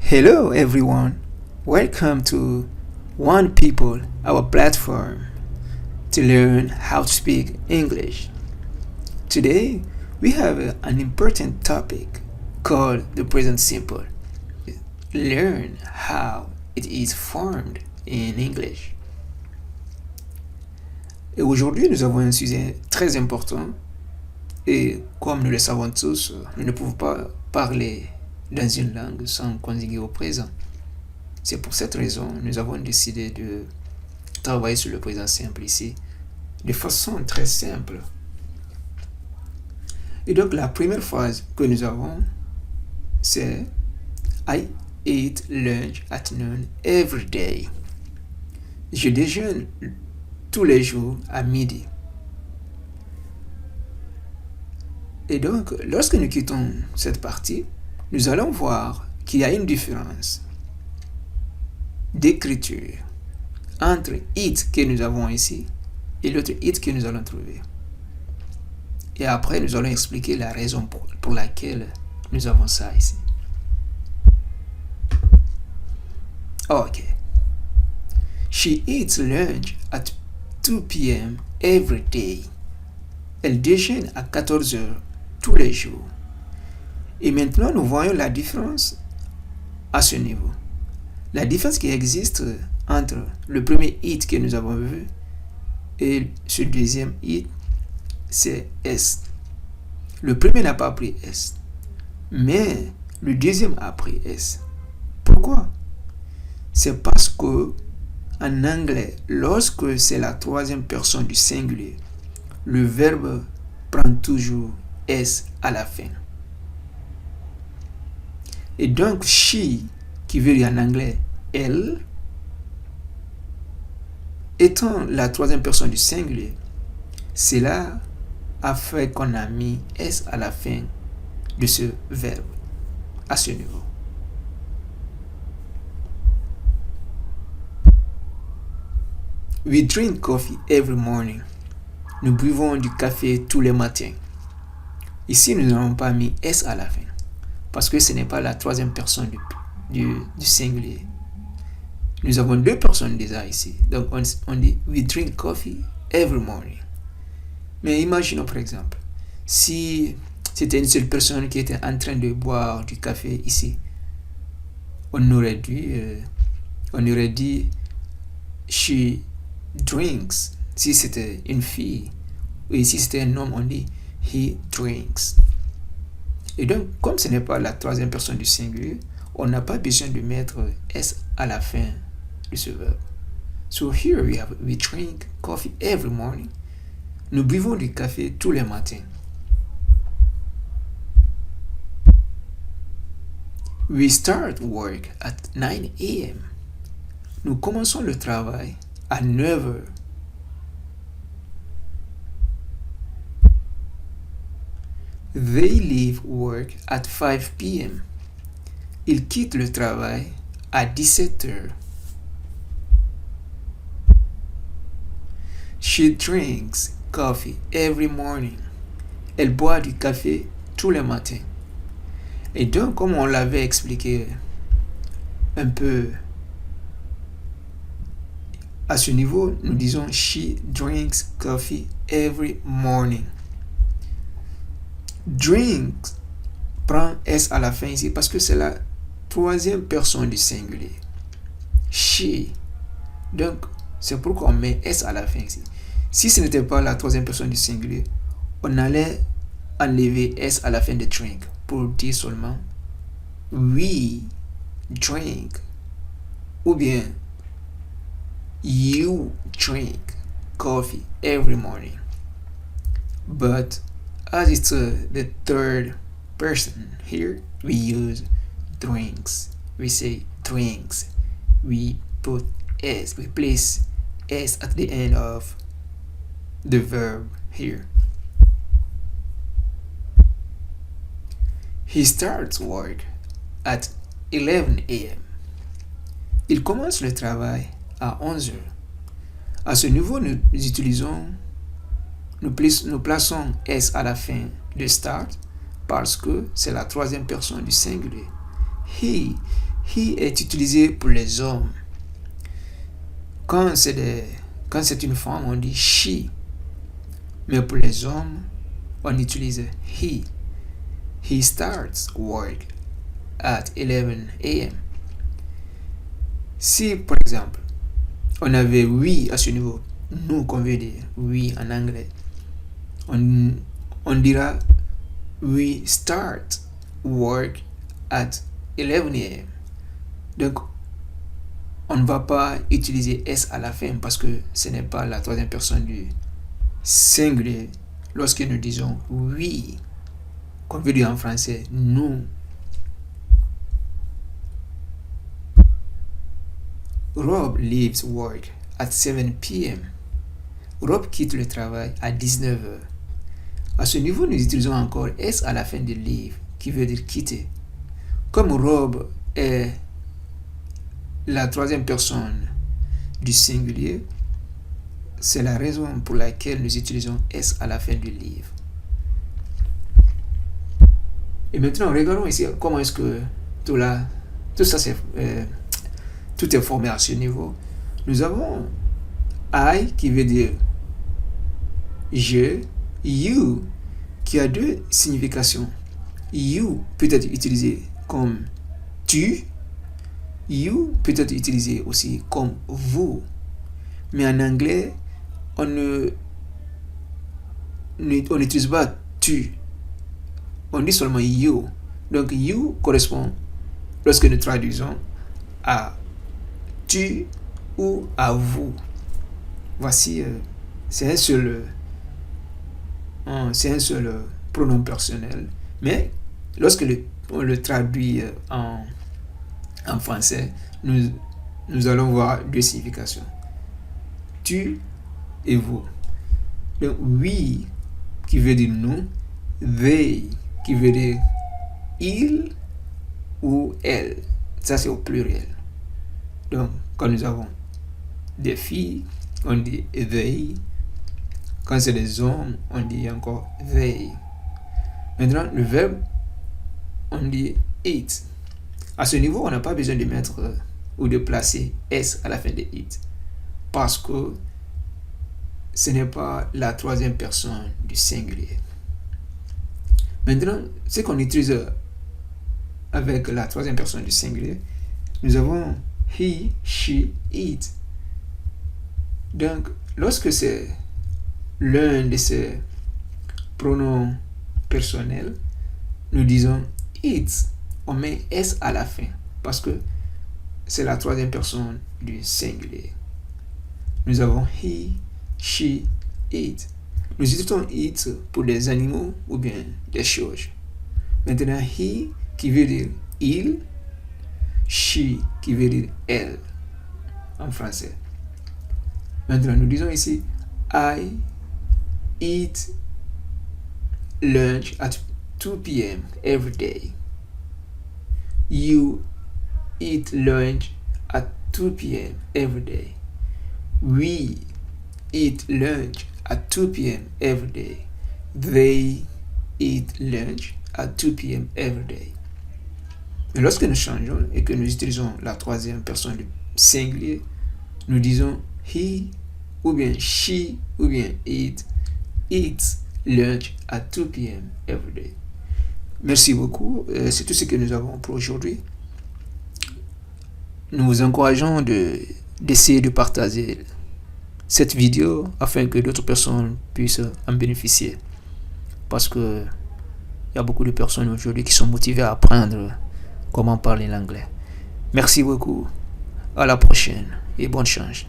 Hello everyone, welcome to One People, our platform to learn how to speak English. Today we have an important topic called the present simple. Learn how it is formed in English. Et aujourd'hui nous avons un sujet très important et comme nous le savons tous, nous ne pouvons pas parler dans une langue sans conjuguer au présent. C'est pour cette raison que nous avons décidé de travailler sur le présent simple ici, de façon très simple. Et donc la première phrase que nous avons, c'est I eat lunch at noon every day. Je déjeune tous les jours à midi. Et donc, lorsque nous quittons cette partie, nous allons voir qu'il y a une différence d'écriture entre it que nous avons ici et l'autre it que nous allons trouver. Et après, nous allons expliquer la raison pour laquelle nous avons ça ici. Ok. She eats lunch at 2 p.m. every day. Elle déjeune à 14 heures tous les jours. Et maintenant, nous voyons la différence à ce niveau. La différence qui existe entre le premier it que nous avons vu et ce deuxième it, c'est S. Le premier n'a pas pris S, mais le deuxième a pris S. Pourquoi? C'est parce que en anglais, lorsque c'est la troisième personne du singulier, le verbe prend toujours S à la fin. Et donc, she, qui veut dire en anglais elle, étant la troisième personne du singulier, cela a fait qu'on a mis S à la fin de ce verbe, à ce niveau. We drink coffee every morning. Nous buvons du café tous les matins. Ici, nous n'avons pas mis S à la fin, parce que ce n'est pas la troisième personne du singulier. Nous avons deux personnes déjà ici. Donc on dit we drink coffee every morning. Mais imaginons par exemple, si c'était une seule personne qui était en train de boire du café ici, on aurait dit she drinks. Si c'était une fille, et si c'était un homme, on dit he drinks. Et donc, comme ce n'est pas la troisième personne du singulier, on n'a pas besoin de mettre S à la fin de ce verbe. So here we drink coffee every morning. Nous buvons du café tous les matins. We start work at 9 a.m. Nous commençons le travail à 9 heures. They leave work at 5 p.m. Ils quittent le travail à 17 heures. She drinks coffee every morning. Elle boit du café tous les matins. Et donc, comme on l'avait expliqué un peu à ce niveau, nous disons she drinks coffee every morning. Drinks prend S à la fin ici parce que c'est la troisième personne du singulier. She. Donc, c'est pourquoi on met S à la fin ici. Si ce n'était pas la troisième personne du singulier, on allait enlever S à la fin de drink pour dire seulement we drink ou bien you drink coffee every morning. But as it's the third person here, we use drinks. We say drinks. We put S. We place S at the end of the verb here. He starts work at 11 a.m. Il commence le travail à 11 heures. À ce niveau, nous plaçons S à la fin de start parce que c'est la troisième personne du singulier. He he est utilisé pour les hommes. Quand c'est une femme, on dit she. Mais pour les hommes, on utilise he. He starts work at 11 a.m. Si, par exemple, on avait we à ce niveau, nous qu'on veut dire we en anglais, on dira we start work at 11 a.m. Donc, on ne va pas utiliser S à la fin parce que ce n'est pas la troisième personne du singulier. Lorsque nous disons we, qu'on veut dire en français nous. Rob leaves work at 7 p.m. Rob quitte le travail à 19h. À ce niveau, nous utilisons encore S à la fin de leave, qui veut dire quitter. Comme Rob est la troisième personne du singulier, c'est la raison pour laquelle nous utilisons S à la fin du leave. Et maintenant, regardons ici comment est-ce que tout est formé à ce niveau. Nous avons I qui veut dire je, you qui a deux significations. You peut être utilisé comme tu, you peut être utilisé aussi comme vous. Mais en anglais, on n'utilise pas tu. On dit seulement you. Donc you correspond, lorsque nous traduisons, à tu ou à vous. Voici, c'est un seul pronom personnel. Mais lorsque on le traduit en français, nous allons voir deux significations. Tu et vous. Donc we qui veut dire nous, they qui veut dire il ou elle. Ça c'est au pluriel. Donc quand nous avons des filles, on dit they. Quand c'est des hommes, on dit encore they. Maintenant le verbe, on dit it. À ce niveau, on n'a pas besoin de mettre ou de placer S à la fin de it. Parce que ce n'est pas la troisième personne du singulier. Maintenant, ce qu'on utilise avec la troisième personne du singulier, nous avons he, she, it. Donc, lorsque c'est l'un de ces pronoms personnels, nous disons it. On met S à la fin parce que c'est la troisième personne du singulier. Nous avons he, she, it. Nous utilisons it pour des animaux ou bien des choses. Maintenant, he qui veut dire il, she qui veut dire elle en français. Maintenant, nous disons ici I eat lunch at 2 p.m. every day. You eat lunch at 2 p.m. every day. We eat lunch at 2 p.m. every day. They eat lunch at 2 p.m. every day. Mais lorsque nous changeons et que nous utilisons la troisième personne du singulier, nous disons he ou bien she ou bien it eats lunch at 2 p.m. every day. Merci beaucoup. C'est tout ce que nous avons pour aujourd'hui. Nous vous encourageons d'essayer de partager cette vidéo afin que d'autres personnes puissent en bénéficier. Parce que il y a beaucoup de personnes aujourd'hui qui sont motivées à apprendre comment parler l'anglais. Merci beaucoup. À la prochaine et bonne chance.